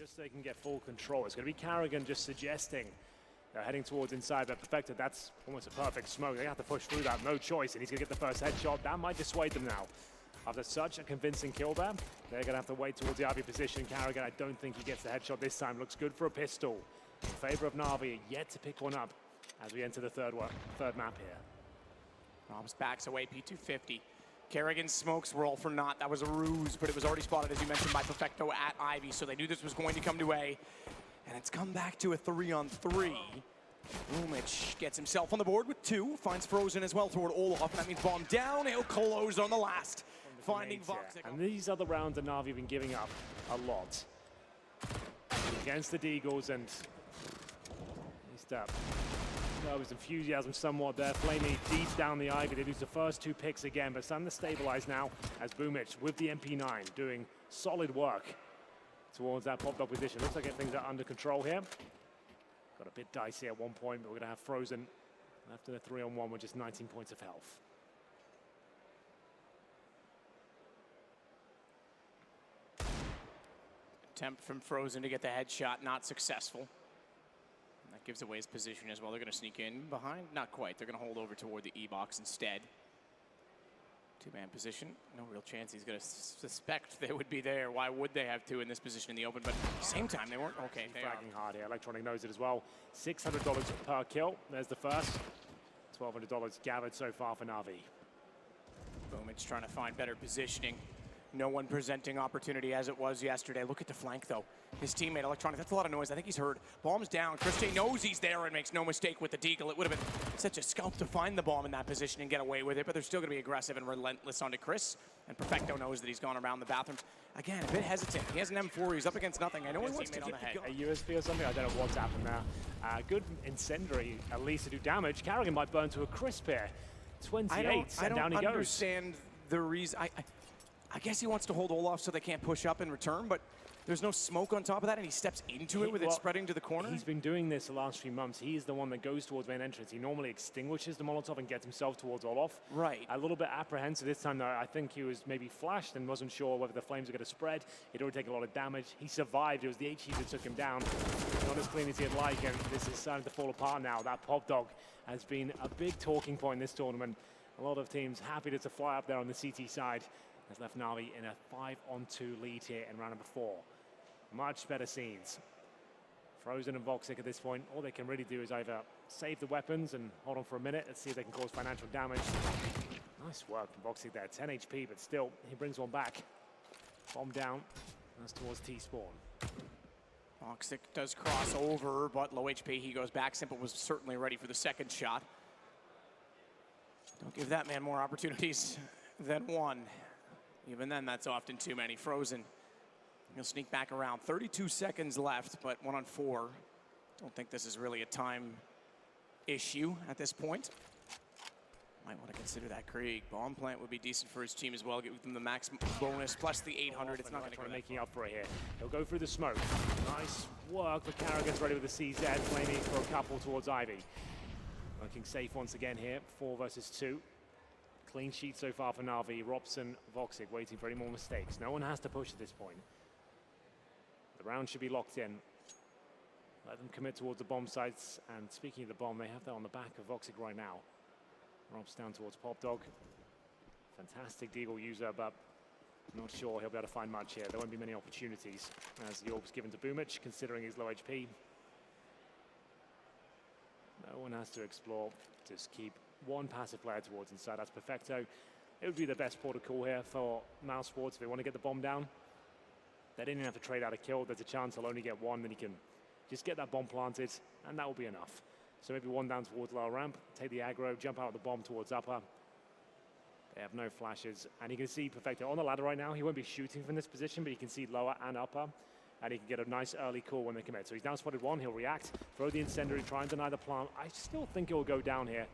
just so they can get full control. It's going to be Carrigan just suggesting they're heading towards inside, but Perfecto, that's almost a perfect smoke. They have to push through that, no choice, and he's going to get the first headshot. That might dissuade them now. After such a convincing kill there, they're going to have to wait towards the Ivy position. Carrigan, I don't think he gets the headshot this time. Looks good for a pistol. In favor of Navi, yet to pick one up as we enter the third map here. Robs backs away, P250. Carrigan's smokes were all for naught. That was a ruse, but it was already spotted, as you mentioned, by Perfecto at Ivy, so they knew this was going to come to A. And it's come back to a 3-on-3. Woxic gets himself on the board with 2, finds Frozen as well toward Olaf, and that means bomb down. He'll close on the last, finding Woxic. And these other rounds that Navi have been giving up a lot against the Deagles, and there was enthusiasm somewhat there. Flamey deep down the Ivy. They lose the first 2 picks again, but starting to stabilize now as Woxic with the MP9 doing solid work towards that popped up position. Looks like things are under control here. Got a bit dicey at one point, but we're going to have Frozen left in a 3-on-1 with just 19 points of health. Attempt from Frozen to get the headshot, not successful. And that gives away his position as well. They're going to sneak in behind. Not quite. They're going to hold over toward the E-box instead. 2-man position. No real chance he's going to suspect they would be there. Why would they have 2 in this position in the open? But at the same time, they weren't. Okay, they fragging hard here. Electronic knows it as well. $600 per kill. There's the first. $1,200 gathered so far for Navi. Woxic trying to find better positioning. No one presenting opportunity as it was yesterday. Look at the flank, though. His teammate, Electronic, that's a lot of noise. I think he's heard. Bomb's down. Christian knows he's there and makes no mistake with the deagle. It would have been such a scalp to find the bomb in that position and get away with it, but they're still going to be aggressive and relentless onto Chris. And Perfecto knows that he's gone around the bathroom. Again, a bit hesitant. He has an M4. He's up against nothing. I know he wants to keep a USB or something. I don't know what's happened there. Good incendiary, at least to do damage. Carrigan might burn to a crisp here. 28, and down he goes. I don't understand the reason. I guess he wants to hold Olaf so they can't push up in return, but there's no smoke on top of that, and he steps into it with it spreading to the corner. He's been doing this the last few months. He's the one that goes towards main entrance. He normally extinguishes the Molotov and gets himself towards Olaf. Right. A little bit apprehensive this time, though. I think he was maybe flashed and wasn't sure whether the flames were going to spread. He'd already taken a lot of damage. He survived. It was the HE that took him down. Not as clean as he'd like, and this is starting to fall apart now. That pop dog has been a big talking point in this tournament. A lot of teams happy to fly up there on the CT side. Has left Navi in a 5-on-2 lead here in round number 4. Much better scenes. Frozen and Woxic at this point, all they can really do is either save the weapons and hold on for a minute. Let's see if they can cause financial damage. Nice work from Woxic there, 10 HP, but still, he brings one back. Bomb down, that's towards T-spawn. Woxic does cross over, but low HP, he goes back. Simple was certainly ready for the second shot. Don't give that man more opportunities than one. Even then, that's often too many. Frozen, he'll sneak back around. 32 seconds left, but 1-on-4. Don't think this is really a time issue at this point. Might want to consider that Krieg. Bomb plant would be decent for his team as well. Give them the max bonus plus the 800. It's not going to go making up for it here. He'll go through the smoke. Nice work. The Carrigan's ready with the CZ. Flaming for a couple towards Ivy. Working safe once again here. 4 versus 2. Clean sheet so far for Navi. Robson, Woxic waiting for any more mistakes. No one has to push at this point. The round should be locked in. Let them commit towards the bomb sites. And speaking of the bomb, they have that on the back of Woxic right now. Rob's down towards Pop Dog. Fantastic deagle user, but not sure he'll be able to find much here. There won't be many opportunities as the orb's given to Woxic, considering his low HP. No one has to explore. Just keep one passive player towards inside. That's Perfecto. It would be the best protocol here for Mousesports if they want to get the bomb down. They didn't have to trade out a kill. There's a chance he'll only get one, then he can just get that bomb planted, and that will be enough. So maybe one down towards lower ramp, take the aggro, jump out of the bomb towards upper. They have no flashes, and you can see Perfecto on the ladder right now. He won't be shooting from this position, but you can see lower and upper, and he can get a nice early call when they commit. So he's now spotted one, he'll react, throw the incendiary, try and deny the plant. I still think it will go down here.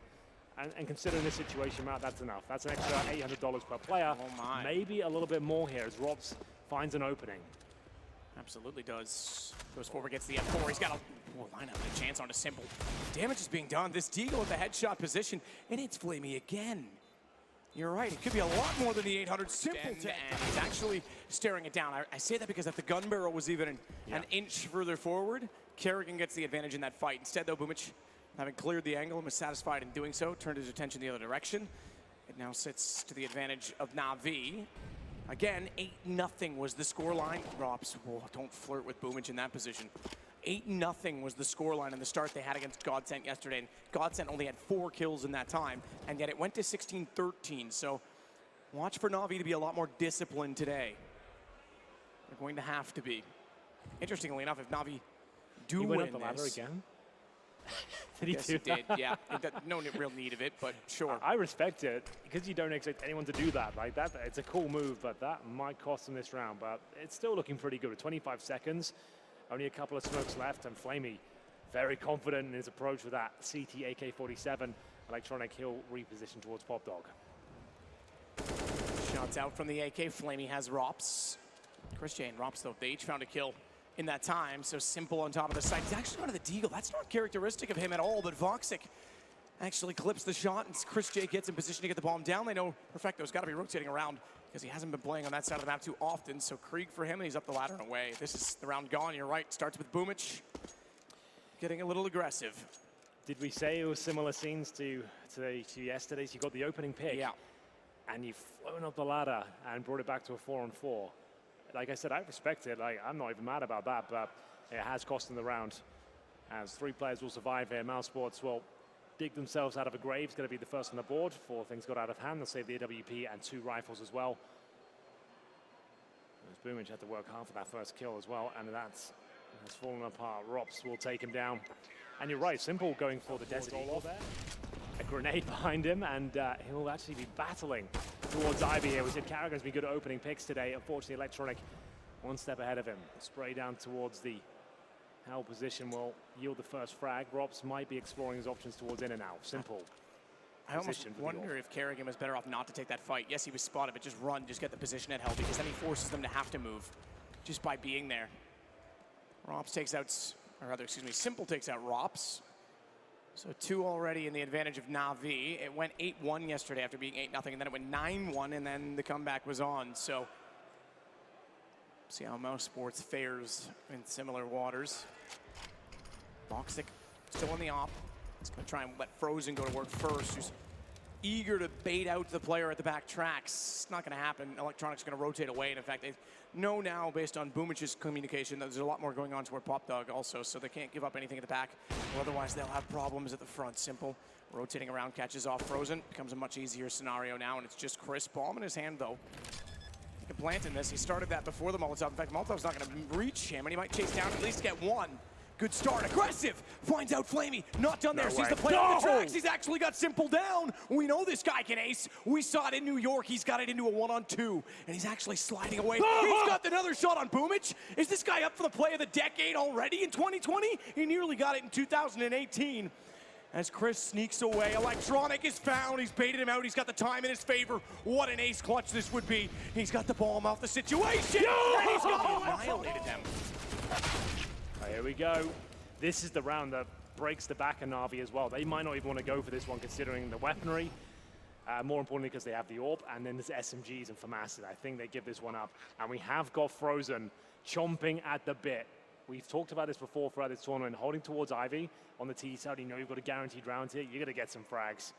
And considering this situation, Matt, that's enough. That's an extra $800 per player. Oh my. Maybe a little bit more here as Robs finds an opening. Absolutely does. Goes forward, gets the F4. He's got a lineup and a chance on a Simple. Damage is being done. This deagle at the headshot position, and it's Flamey again. You're right, it could be a lot more than the 800 simple and he's actually staring it down. I say that because if the gun barrel was even an inch further forward, Kerrigan gets the advantage in that fight. Instead though, Boomich, having cleared the angle and was satisfied in doing so, turned his attention the other direction. It now sits to the advantage of Navi. Again, 8-0 was the scoreline. Rops, don't flirt with Boomich in that position. 8-0 was the scoreline in the start they had against Godsent yesterday. And Godsent only had 4 kills in that time, and yet it went to 16-13. So watch for Navi to be a lot more disciplined today. They're going to have to be. Interestingly enough, if Navi do win up the ladder this, again. Did he yes, do he did. that? Yeah, no real need of it, but sure. I respect it because you don't expect anyone to do that. Like that, it's a cool move, but that might cost them this round. But it's still looking pretty good with 25 seconds. Only a couple of smokes left, and Flamey very confident in his approach with that CT AK-47 electronic. He'll reposition towards Pop Dog. Shots out from the AK. Flamey has Rops. Chris J and Rops, though, they each found a kill in that time. So Simple on top of the site. He's actually gone to the deagle. That's not characteristic of him at all, but Woxic actually clips the shot, and Chris J gets in position to get the bomb down. They know Perfecto's got to be rotating around because he hasn't been playing on that side of the map too often. So Krieg for him, and he's up the ladder and away. This is the round gone. You're right. Starts with Boomich getting a little aggressive. Did we say it was similar scenes to yesterday's? You got the opening pick, Yeah, and you've flown up the ladder and brought it back to a 4-on-4. Like I said, I respect it. Like, I'm not even mad about that, but it has cost them the round. As 3 players will survive here, Mousesports will dig themselves out of a grave. It's going to be the first on the board. 4 things got out of hand. They'll save the AWP and 2 rifles as well. As Boomich had to work hard for that first kill as well, and that's fallen apart. Rops will take him down. And you're right, Simple going for the Destiny. A grenade behind him, and he'll actually be battling towards Ivy here. We said Kerrigan's been good at opening picks today. Unfortunately, Electronic 1 step ahead of him. Spray down towards the hell position will yield the first frag. Rops might be exploring his options towards in and out. Simple. I almost wonder if Kerrigan was better off not to take that fight. Yes, he was spotted, but just run, just get the position at hell, because then he forces them to have to move just by being there. Rops takes out, or rather, excuse me, Simple takes out Rops. So 2 already in the advantage of Navi. It went 8-1 yesterday after being 8-0, and then it went 9-1, and then the comeback was on. So see how Mousesports fares in similar waters. Woxic still in the op. He's going to try and let Frozen go to work first, who's eager to bait out the player at the back tracks. It's not going to happen. Electronic's going to rotate away, and in fact, they know now, based on Boomich's communication, that there's a lot more going on toward Pop Dog also, so they can't give up anything at the back, or otherwise they'll have problems at the front. Simple rotating around, catches off Frozen. Becomes a much easier scenario now, and it's just Chris. Bomb in his hand, though. He can plant in this. He started that before the Molotov. In fact, Molotov's not going to reach him, and he might chase down, at least get 1. Good start, aggressive, finds out Flamey, not done there, sees the play on the tracks, he's actually got Simple down. We know this guy can ace. We saw it in New York, he's got it into a 1-on-2, and he's actually sliding away. He's got another shot on Boomich. Is this guy up for the play of the decade already in 2020? He nearly got it in 2018. As Chris sneaks away, Electronic is found, he's baited him out, he's got the time in his favor. What an ace clutch this would be. He's got the bomb off the situation, and he's annihilated them. Here we go. This is the round that breaks the back of Navi as well. They might not even want to go for this one considering the weaponry. More importantly because they have the AWP, and then there's SMGs and FAMAS. I think they give this one up. And we have got Frozen chomping at the bit. We've talked about this before throughout this tournament, holding towards Ivy on the T side. You know you've got a guaranteed round here. You're going to get some frags.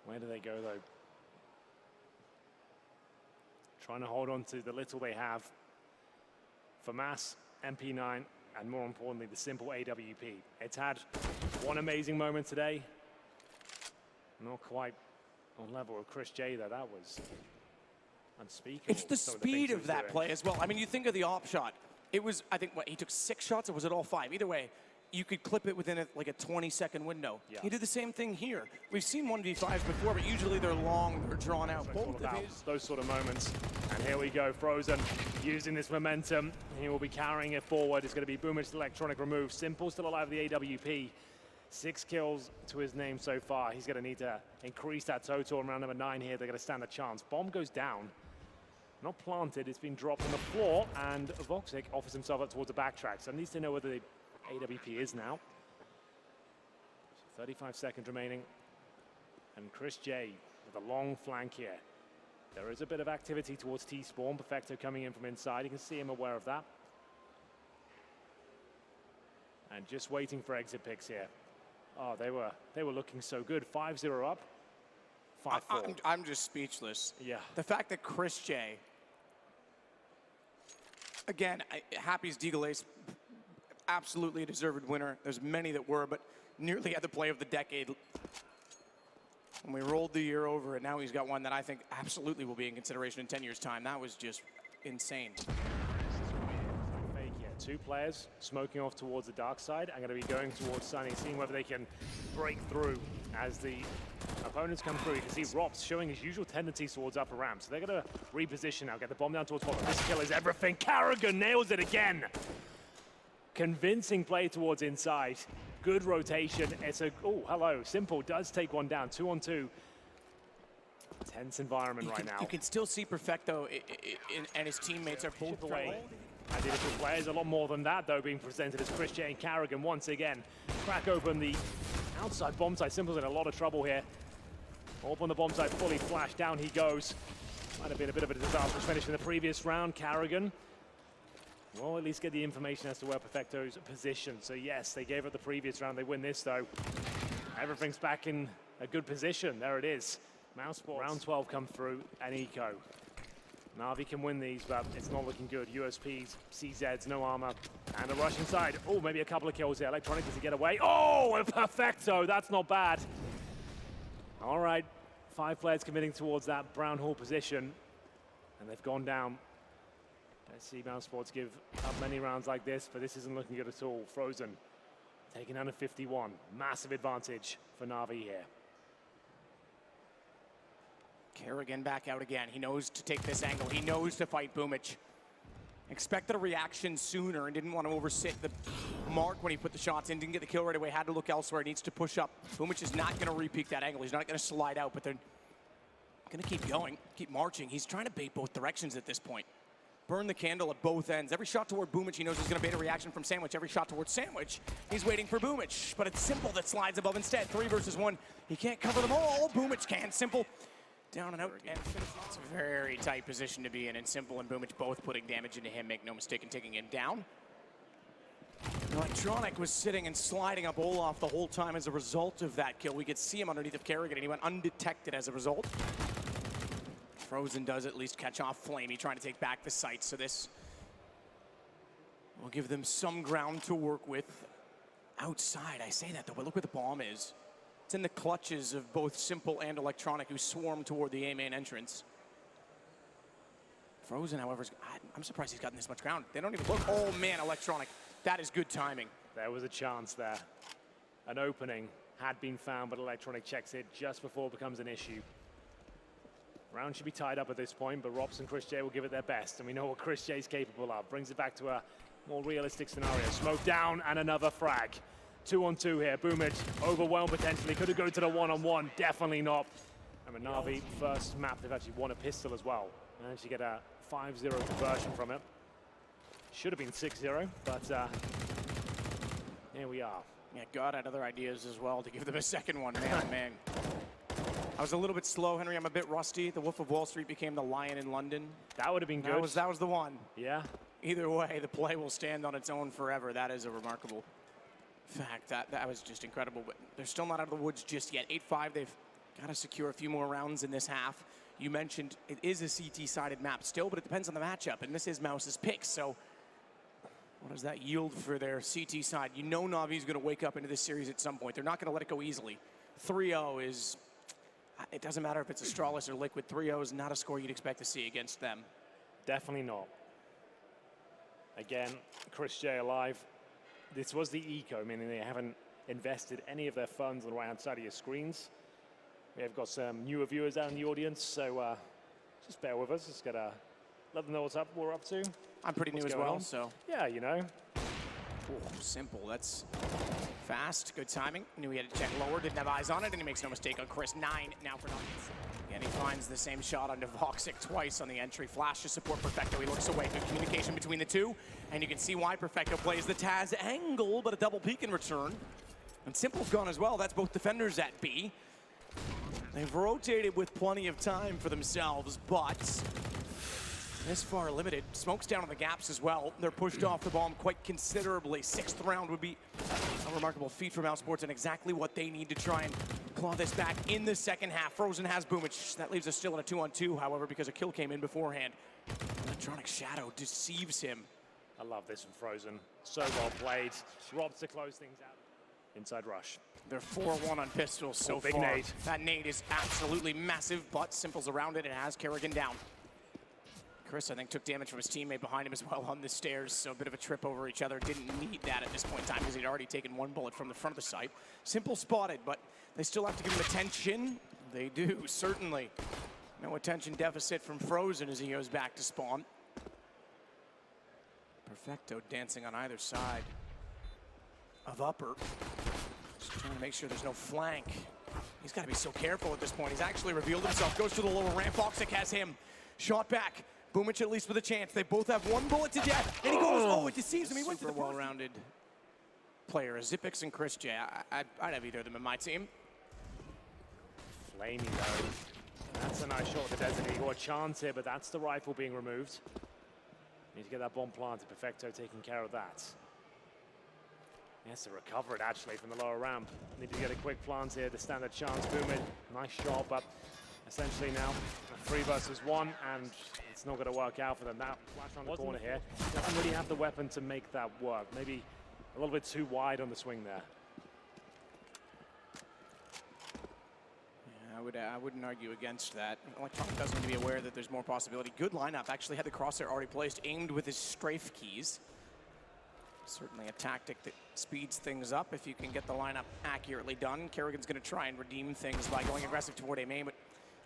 Where do they go, though? Trying to hold on to the little they have. FAMAS, MP9, and more importantly, the Simple AWP. It's had one amazing moment today. Not quite on level with Chris J, though. That was unspeakable. It's the speed of that play as well. I mean, you think of the op shot. It was, I think, what, he took 6 shots, or was it all 5? Either way, you could clip it within like a 20-second window. Yeah. He did the same thing here. We've seen 1v5s before, but usually they're long, they're drawn out. Both of his. Those sort of moments. And here we go, Frozen using this momentum. He will be carrying it forward. It's going to be Boomich Electronic removed. Simple still alive with the AWP. 6 kills to his name so far. He's going to need to increase that total. In round number 9 here, they're going to stand a chance. Bomb goes down. Not planted, it's been dropped on the floor, and Woxic offers himself up towards the backtrack. So needs to know whether the AWP is now. 35 seconds remaining. And Chris J with the long flank here. There is a bit of activity towards T-spawn. Perfecto coming in from inside. You can see him aware of that. And just waiting for exit picks here. Oh, they were looking so good. 5-0 up. 5-4. I'm just speechless. Yeah. The fact that Chris J, again, Happy's Deagle Ace, absolutely a deserved winner. There's many that were, but nearly had the play of the decade when we rolled the year over, and now he's got one that I think absolutely will be in consideration in 10 years' time. That was just insane. Fake here. Two players smoking off towards the dark side. I'm going to be going towards Sunny, seeing whether they can break through as the opponents come through. You can see Rops showing his usual tendencies towards upper ramp. So they're going to reposition now, get the bomb down towards bottom. This kill is everything. Carrigan nails it again. Convincing play towards inside. Good rotation. It's a, oh, hello. Simple does take one down. 2-on-2. Tense environment right now. You can still see Perfecto and his teammates are both away. And the initial players, a lot more than that, though, being presented as Chris J and Carrigan once again. Crack open the outside bomb side. Simple's in a lot of trouble here. Open the bomb side, fully flashed. Down he goes. Might have been a bit of a disastrous finish in the previous round. Carrigan will at least get the information as to where Perfecto's position. So yes, they gave it the previous round. They win this though. Everything's back in a good position. There it is. Mousesports. Round 12 come through, and Eco. Navi can win these, but it's not looking good. USPs, CZs, no armor, and a rush inside. Oh, maybe a couple of kills here. Electronic, does he get away? Oh, a Perfecto, that's not bad. All right, 5 players committing towards that Brown Hall position, and they've gone down. Let's see Mousesports give up many rounds like this, but this isn't looking good at all. Frozen taking down a 51. Massive advantage for Navi here. Carrigan back out again. He knows to take this angle. He knows to fight Boomich. Expected a reaction sooner and didn't want to oversit the mark when he put the shots in. Didn't get the kill right away. Had to look elsewhere. Needs to push up. Boomich is not going to re-peek that angle. He's not going to slide out, but they're going to keep going, keep marching. He's trying to bait both directions at this point. Burn the candle at both ends. Every shot toward Boomich, he knows he's going to bait a reaction from Sandwich. Every shot towards Sandwich, he's waiting for Boomich. But it's Simple that slides above instead. 3 versus 1. He can't cover them all. Boomich can. Simple down and out. And it's a very tight position to be in. And Simple and Boomich both putting damage into him. Make no mistake in taking him down. Electronic was sitting and sliding up Olaf the whole time as a result of that kill. We could see him underneath of Kerrigan, and he went undetected as a result. Frozen does at least catch off Flamey, trying to take back the site, so this will give them some ground to work with outside. I say that though, but look where the bomb is. It's in the clutches of both Simple and Electronic, who swarm toward the A main entrance. Frozen, however, I'm surprised he's gotten this much ground. They don't even look. Oh man, Electronic, that is good timing. There was a chance there. An opening had been found, but Electronic checks it just before it becomes an issue. Round should be tied up at this point, but Rops and Chris J will give it their best, and we know what Chris J is capable of. Brings it back to a more realistic scenario. Smoke down and another frag. 2-on-2 here. Boomich overwhelmed potentially. Could have gone to the 1-on-1. Definitely not. And Navi, first map, they've actually won a pistol as well. Managed to get a 5-0 conversion from it. Should have been 6-0, but here we are. Yeah, God had other ideas as well to give them a second one. Man, oh man. I was a little bit slow, Henry. I'm a bit rusty. The Wolf of Wall Street became the Lion in London. That would have been good. That was the one. Yeah. Either way, the play will stand on its own forever. That is a remarkable fact. That was just incredible. But they're still not out of the woods just yet. 8-5. They've got to secure a few more rounds in this half. You mentioned it is a CT-sided map still, but it depends on the matchup. And this is Mouse's pick. So what does that yield for their CT side? You know Navi's going to wake up into this series at some point. They're not going to let it go easily. 3-0 is... It doesn't matter if it's Astralis or Liquid. 3-0 is not a score you'd expect to see against them. Definitely not. Again, Chris J alive. This was the eco, meaning they haven't invested any of their funds on the right-hand side of your screens. We have got some newer viewers out in the audience, so just bear with us. Just gotta let them know what we're up to. I'm pretty new as well, so. Yeah, you know. Oh, Simple. That's fast. Good timing. Knew he had to check lower. Didn't have eyes on it, and he makes no mistake on Chris. 9 now for nothing. And he finds the same shot onto Woxic twice on the entry. Flash to support Perfecto. He looks away. Good communication between the two. And you can see why Perfecto plays the Taz angle, but a double peek in return. And Simple's gone as well. That's both defenders at B. They've rotated with plenty of time for themselves, but this far limited. Smoke's down on the gaps as well. They're pushed off the bomb quite considerably. 6th round would be a remarkable feat for Mousesports and exactly what they need to try and claw this back in the second half. Frozen has Boomich. That leaves us still in a 2-on-2, however, because a kill came in beforehand. Electronic Shadow deceives him. I love this from Frozen. So well played. Robs to close things out. Inside rush. They're 4-1 on pistols so big far. nade. That nade is absolutely massive, but Simple's around it and has Kerrigan down. Chris, I think, took damage from his teammate behind him as well on the stairs, so a bit of a trip over each other. Didn't need that at this point in time because he'd already taken 1 bullet from the front of the site. Simple spotted, but they still have to give him attention. They do, certainly. No attention deficit from Frozen as he goes back to spawn. Perfecto dancing on either side of upper. Just trying to make sure there's no flank. He's got to be so careful at this point. He's actually revealed himself. Goes to the lower ramp. Woxic has him. Shot back. Boomich at least with a chance. They both have 1 bullet to death. And he goes, oh, it deceives him. He went to the well-rounded player. Zipix and Chris J. I'd have either of them in my team. Flamey though. That's a nice shot at the desert. He got a chance here, but that's the rifle being removed. Need to get that bomb planted. Perfecto taking care of that. He has to recover it actually from the lower ramp. Need to get a quick plant here to stand a chance. Booming. Nice shot, but essentially now a 3 versus 1, and it's not going to work out for them. That flash around the corner here. Doesn't really have the weapon to make that work. Maybe a little bit too wide on the swing there. I wouldn't argue against that. Electronic does need to be aware that there's more possibility. Good lineup. Actually had the crosshair already placed, aimed with his strafe keys. Certainly a tactic that speeds things up if you can get the lineup accurately done. Kerrigan's going to try and redeem things by going aggressive toward aim, but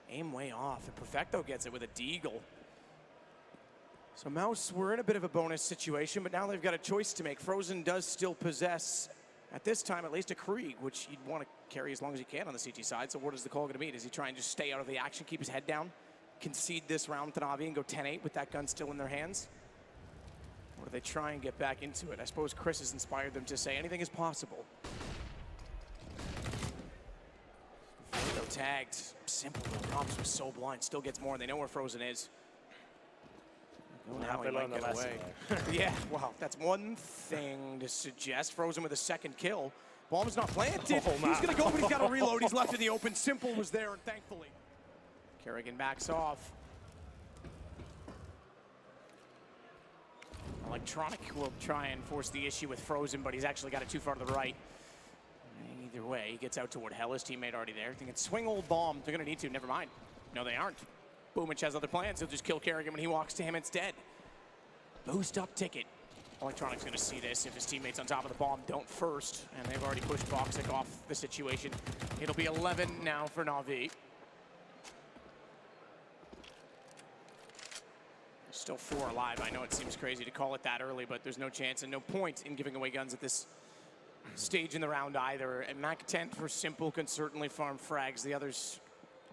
aim way off. And Perfecto gets it with a deagle. So Mouse, we're in a bit of a bonus situation, but now they've got a choice to make. Frozen does still possess, at this time at least, a Krieg, which you'd want to carry as long as you can on the CT side. So what is the call going to be? Does he try and just stay out of the action, keep his head down, concede this round to Navi and go 10-8 with that gun still in their hands? Or do they try and get back into it? I suppose Chris has inspired them to say anything is possible. Though tagged, Simple, Robs was so blind, still gets more, and they know where Frozen is. Oh, now he might get away. Yeah, well, that's one thing to suggest. Frozen with a 2nd kill. Bomb's not planted. He's going to go, but he's got to reload. He's left in the open. Simple was there, and thankfully, Kerrigan backs off. Electronic will try and force the issue with Frozen, but he's actually got it too far to the right. Either way, he gets out toward Hell. His teammate already there. Thinking swing old bomb. They're going to need to. Never mind. No, they aren't. Boomich has other plans. He'll just kill Kerrigan when he walks to him instead. Boost up ticket. Electronic's going to see this if his teammates on top of the bomb don't first, and they've already pushed Woxic off the situation. It'll be 11 now for Navi. Still 4 alive. I know it seems crazy to call it that early, but there's no chance and no point in giving away guns at this stage in the round either. And MAP3 for Simple can certainly farm frags. The others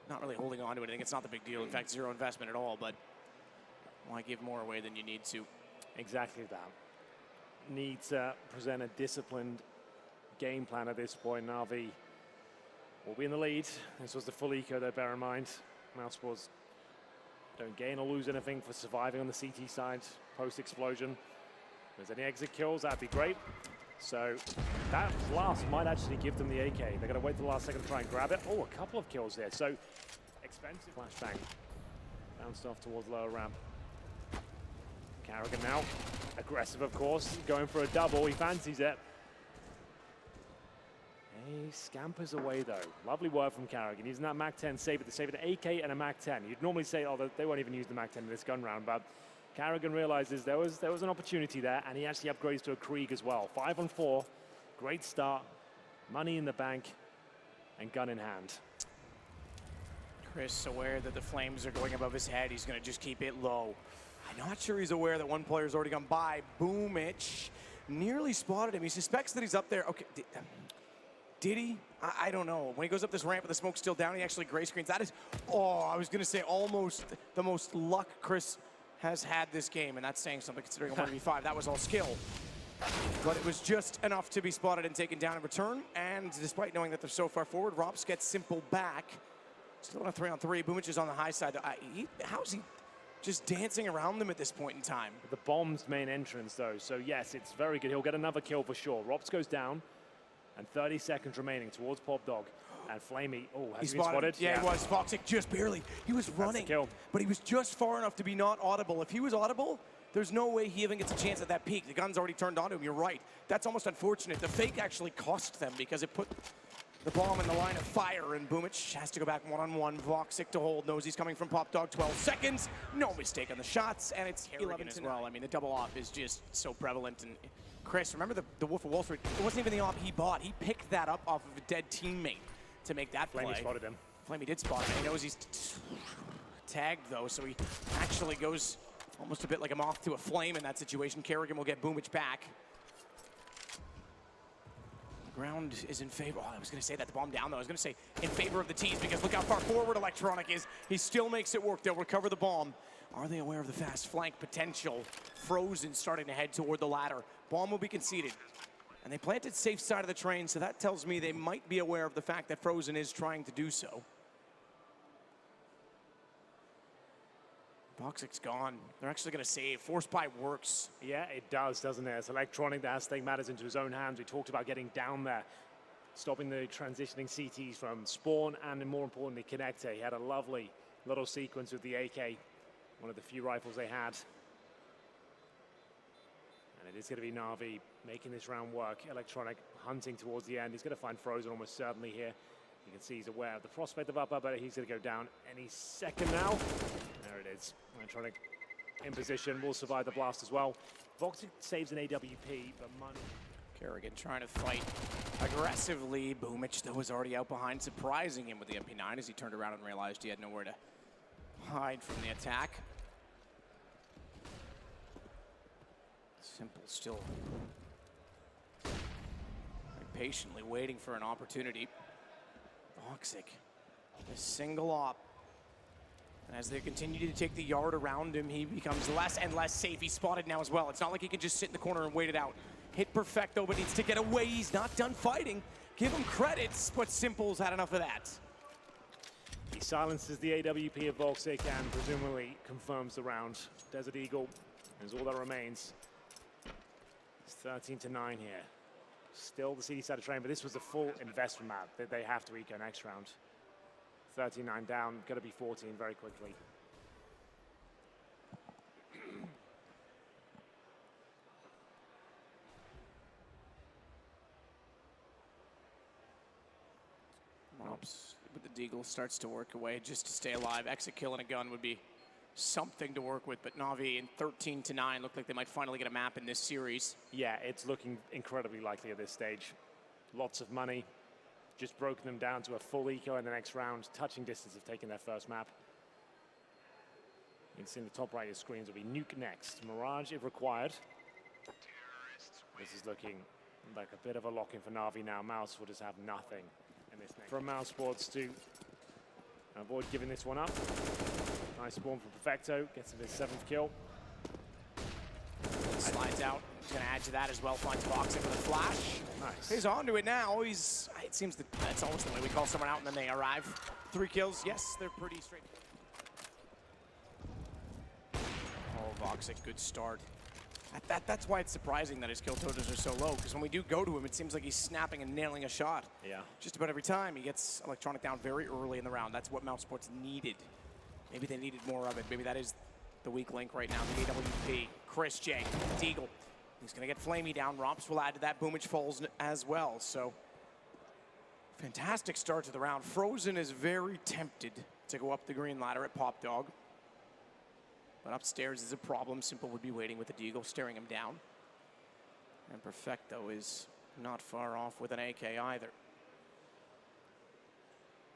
not really holding on to anything. It's not the big deal. In fact, 0 investment at all, but why give more away than you need to? Exactly that. Need to present a disciplined game plan at this point. Navi will be in the lead. This was the full eco though, bear in mind. Mousesports don't gain or lose anything for surviving on the CT side post-explosion. If there's any exit kills, that'd be great. So that blast might actually give them the AK. They're going to wait till the last second to try and grab it. Oh, a couple of kills there. So expensive flashbang. Bounced off towards lower ramp. Kerrigan now, aggressive of course, going for a double. He fancies it. He scampers away though. Lovely work from Kerrigan. Using that MAC-10 save it to save an AK and a MAC-10. You'd normally say, oh, they won't even use the MAC-10 in this gun round, but Kerrigan realizes there was an opportunity there, and he actually upgrades to a Krieg as well. 5 on 4, great start, money in the bank, and gun in hand. Chris aware that the flames are going above his head. He's going to just keep it low. I'm not sure he's aware that one player's already gone by. Boomich nearly spotted him. He suspects that he's up there. Okay, did he? I don't know. When he goes up this ramp with the smoke still down, he actually gray screens. That is, oh, I was going to say almost the most luck Chris has had this game, and that's saying something considering a 1v5. That was all skill. But it was just enough to be spotted and taken down in return, and despite knowing that they're so far forward, Robs gets Simple back. Still on a 3-on-3. Boomich is on the high side. How's he just dancing around them at this point in time? The bomb's main entrance, though, so yes, it's very good. He'll get another kill for sure. Rops goes down, and 30 seconds remaining towards Pop Dog. And Flamey, oh, has he been spotted? Yeah, he was. Woxic just barely. He was running, but he was just far enough to be not audible. If he was audible, there's no way he even gets a chance at that peak. The gun's already turned on him. You're right. That's almost unfortunate. The fake actually cost them because it put the bomb in the line of fire, and Boomich has to go back one-on-one. Woxic to hold. Knows he's coming from Pop Dog. 12 seconds. No mistake on the shots, and it's 11 as well. I mean, the double op is just so prevalent. And Chris, remember the Wolf of Wall Street? It wasn't even the op he bought. He picked that up off of a dead teammate to make that play. Flamey spotted him. Flamey did spot him. He knows he's tagged, though, so he actually goes almost a bit like a moth to a flame in that situation. Kerrigan will get Boomich back. The ground is in favor. Oh, I was going to say that. The bomb down, though. I was going to say in favor of the T's because look how far forward Electronic is. He still makes it work. They'll recover the bomb. Are they aware of the fast flank potential? Frozen starting to head toward the ladder. Bomb will be conceded. And they planted safe side of the train, so that tells me they might be aware of the fact that Frozen is trying to do so. Woxic's gone. They're actually going to save. Force buy works. Yeah, it does, doesn't it? It's Electronic that has to take matters into his own hands. We talked about getting down there, stopping the transitioning CTs from spawn, and more importantly, Connector. He had a lovely little sequence with the AK, one of the few rifles they had. And it is going to be Navi making this round work. Electronic hunting towards the end. He's going to find Frozen almost certainly here. You can see he's aware of the prospect of upper, but he's going to go down any second now. There it is. Electronic in position, will survive the blast as well. Woxic saves an AWP, but money. Kerrigan trying to fight aggressively. Boomich, though, was already out behind, surprising him with the MP9 as he turned around and realized he had nowhere to hide from the attack. SİMPLE still patiently waiting for an opportunity. Woxic, a single op. And as they continue to take the yard around him, he becomes less and less safe. He's spotted now as well. It's not like he can just sit in the corner and wait it out. Hit perfecto, but needs to get away. He's not done fighting. Give him credits, but SİMPLE's had enough of that. He silences the AWP of Woxic and presumably confirms the round. Desert Eagle is all that remains. It's 13-9 here. Still the CD side of train, but this was a full investment map that they have to eco next round. 39 down, going to be 14 very quickly. Mops with the Deagle starts to work away just to stay alive. Exit kill and a gun would be something to work with, but Navi in 13-9 look like they might finally get a map in this series. Yeah, it's looking incredibly likely at this stage. Lots of money. Just broken them down to a full eco in the next round. Touching distance of taking their first map. You can see in the top right of your screens will be Nuke next. Mirage if required. This is looking like a bit of a lock-in for Navi now. Mouse will just have nothing in this next. From Mousesports to avoid giving this one up. Nice spawn from Perfecto. Gets him his 7th kill. Slides out. He's going to add to that as well. Finds Woxic with a flash. Nice. He's onto it now. It seems that that's always the way we call someone out and then they arrive. 3 kills. Yes, they're pretty straight. Oh, Woxic, good start. That's why it's surprising that his kill totals are so low, because when we do go to him, it seems like he's snapping and nailing a shot. Yeah. Just about every time. He gets Electronic down very early in the round. That's what Mousesports needed. Maybe they needed more of it. Maybe that is the weak link right now, the AWP. Chris J, Deagle. He's going to get Flamey down. Romps will add to that. Boomich falls as well. So, fantastic start to the round. Frozen is very tempted to go up the green ladder at Pop Dog. But upstairs is a problem. SİMPLE would be waiting with the Deagle, staring him down. And Perfecto is not far off with an AK either.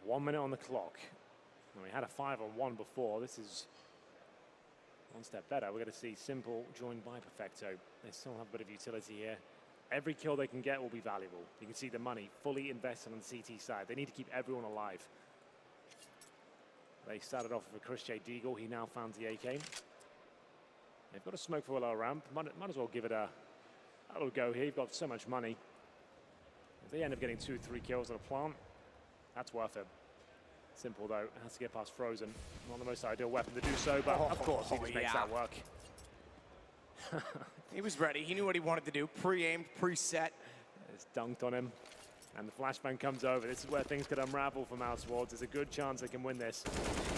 1 minute on the clock. And we had a 5-on-1 before. This is one step better. We're going to see SİMPLE joined by Perfecto. They still have a bit of utility here. Every kill they can get will be valuable. You can see the money fully invested on the CT side. They need to keep everyone alive. They started off with a Chris J. Deagle. He now found the AK. They've got a smoke for a low ramp. Might as well give it a little go here. You've got so much money. If they end up getting 2-3 kills on a plant, that's worth it. SİMPLE, though, has to get past Frozen. Not the most ideal weapon to do so, but of course he just makes that work. He was ready. He knew what he wanted to do. Pre-aimed, pre-set. It's dunked on him. And the flashbang comes over. This is where things could unravel for Mousesports. There's a good chance they can win this.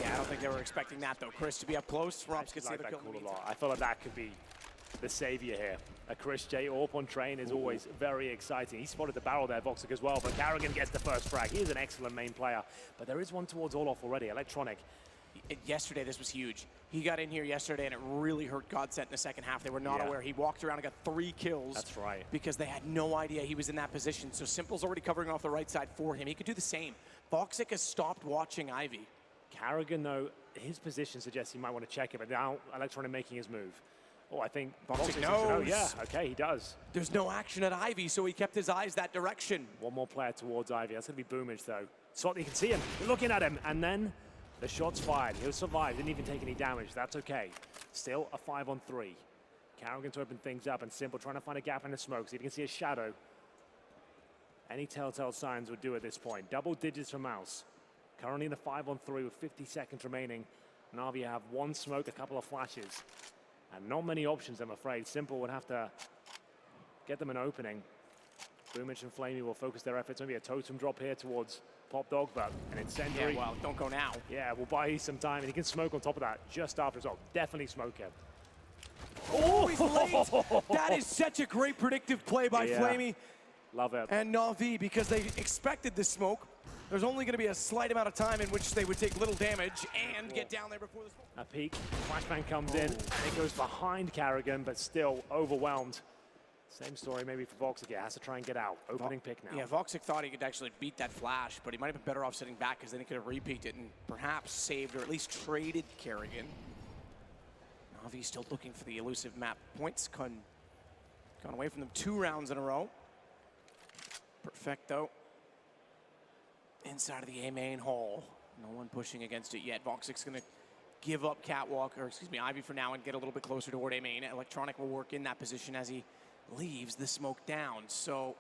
Yeah, I don't think they were expecting that, though. Chris to be up close. Robs gets the kill. Call a lot. I feel like that could be the savior here. A Chris J AWP on train is always very exciting. He spotted the barrel there, Woxic as well, but Carrigan gets the first frag. He is an excellent main player, but there is one towards Olof already. Electronic. Yesterday, this was huge. He got in here yesterday, and it really hurt Godsent in the second half. They were not aware. He walked around and got 3 kills. That's right. Because they had no idea he was in that position. So SİMPLE's already covering off the right side for him. He could do the same. Woxic has stopped watching Ivy. Carrigan, though, his position suggests he might want to check it, but now Electronic making his move. Oh, I think Woxic knows. Oh, yeah, okay, he does. There's no action at Ivy, so he kept his eyes that direction. One more player towards Ivy. That's going to be Boomage, though. So you can see him. You're looking at him, and then the shot's fired. He'll survive. Didn't even take any damage. That's okay. Still a 5-on-3. Carrigan to open things up, and SİMPLE trying to find a gap in the smoke. See if you can see a shadow. Any telltale signs would do at this point. Double digits for Mouse. Currently in the 5-on-3 with 50 seconds remaining. Navi have 1 smoke, a couple of flashes. And not many options, I'm afraid. SİMPLE would have to get them an opening. Boomage and Flamey will focus their efforts. Maybe a totem drop here towards Pop Dog, but an incendiary. Yeah, well, don't go now. Yeah, we'll buy you some time. And he can smoke on top of that just after as well. Definitely smoke him. Oh, he's late. That is such a great predictive play by Flamey. Love it. And Navi, because they expected the smoke. There's only going to be a slight amount of time in which they would take little damage and get down there before the smoke. A peek. Flashbang comes in. It goes behind Carrigan, but still overwhelmed. Same story maybe for Woxic. He has to try and get out. Opening pick now. Yeah, Woxic thought he could actually beat that flash, but he might have been better off sitting back because then he could have repeated it and perhaps saved or at least traded Carrigan. Navi still looking for the elusive map points. Gone away from them 2 rounds in a row. Perfecto. Inside of the A main hall. No one pushing against it yet. Voxic's going to give up Catwalk, or excuse me, Ivy for now and get a little bit closer toward A main. Electronic will work in that position as he leaves the smoke down. So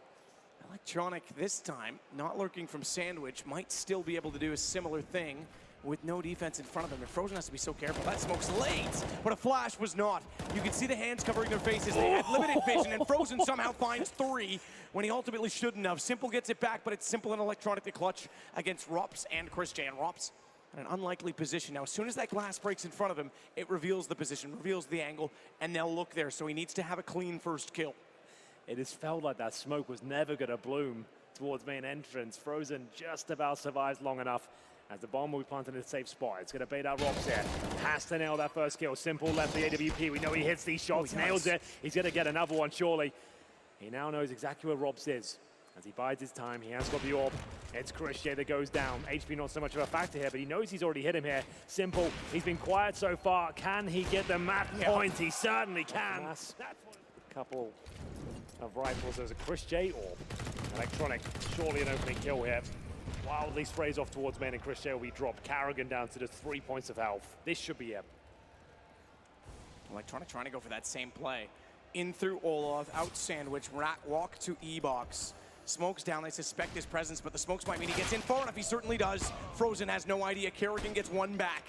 Electronic this time, not lurking from Sandwich, might still be able to do a similar thing with no defense in front of them. And Frozen has to be so careful. That smoke's late, but a flash was not. You can see the hands covering their faces. They had limited vision, and Frozen somehow finds 3 when he ultimately shouldn't have. SİMPLE gets it back, but it's SİMPLE and Electronic to clutch against Rops and Chris J. And Rops in an unlikely position. Now, as soon as that glass breaks in front of him, it reveals the position, reveals the angle, and they'll look there. So he needs to have a clean first kill. It has felt like that smoke was never going to bloom towards main entrance. Frozen just about survives long enough as the bomb will be planted in a safe spot. It's going to bait out Rops here. Has to nail that first kill. SİMPLE left the AWP. We know he hits these shots, nails it. He's going to get another one, surely. He now knows exactly where Rops is. As he bides his time, he has got the orb. It's Chris J that goes down. HP not so much of a factor here, but he knows he's already hit him here. SİMPLE, he's been quiet so far. Can he get the map point? He certainly can. That's a couple of rifles. There's a Chris J orb. Electronic, surely an opening kill here. Wildly sprays off towards main, and Chris J will be dropped. Carrigan down to just 3 points of health. This should be it. Electronic trying to go for that same play. In through Olaf, out Sandwich, walk to E-Box. Smoke's down, they suspect his presence, but the smokes might mean he gets in far enough. He certainly does. Frozen has no idea. Carrigan gets 1 back.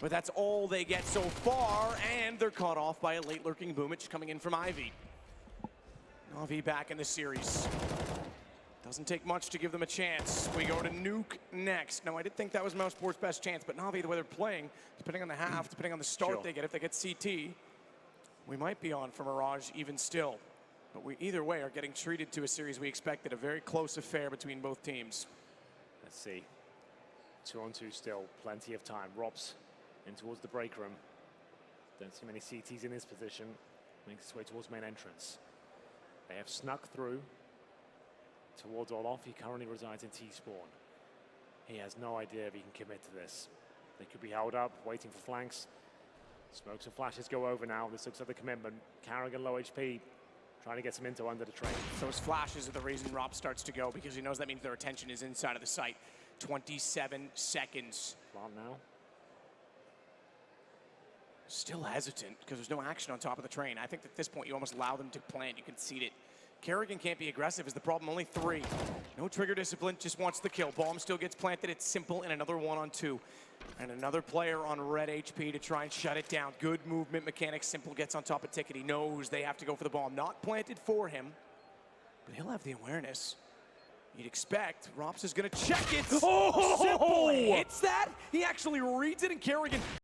But that's all they get so far, and they're caught off by a late lurking Boomage coming in from Ivy. Navi back in the series. Doesn't take much to give them a chance. We go to Nuke next. Now, I did think that was Mousesports' best chance, but Navi, the way they're playing, depending on the half, depending on the start they get, if they get CT, we might be on for Mirage even still. But we, either way, are getting treated to a series we expected, a very close affair between both teams. Let's see. 2-on-2 still, plenty of time. Rops in towards the break room. Don't see many CTs in this position. Makes its way towards main entrance. They have snuck through towards Olof. He currently resides in T-spawn. He has no idea if he can commit to this. They could be held up, waiting for flanks. Smokes and flashes go over now. This looks like the commitment. Carrigan low HP, trying to get some into under the train. Those flashes are the reason Rob starts to go, because he knows that means their attention is inside of the site. 27 seconds. Plant now. Still hesitant because there's no action on top of the train. I think at this point you almost allow them to plant. You concede it Kerrigan can't be aggressive is the problem, only 3. No trigger discipline, just wants the kill. Bomb still gets planted, it's Simple in another 1-on-2. And another player on red HP to try and shut it down. Good movement mechanics, Simple gets on top of Ticket. He knows they have to go for the bomb. Not planted for him, but he'll have the awareness. You'd expect. Rops is gonna check it. Oh! Simple hits that. He actually reads it, and Kerrigan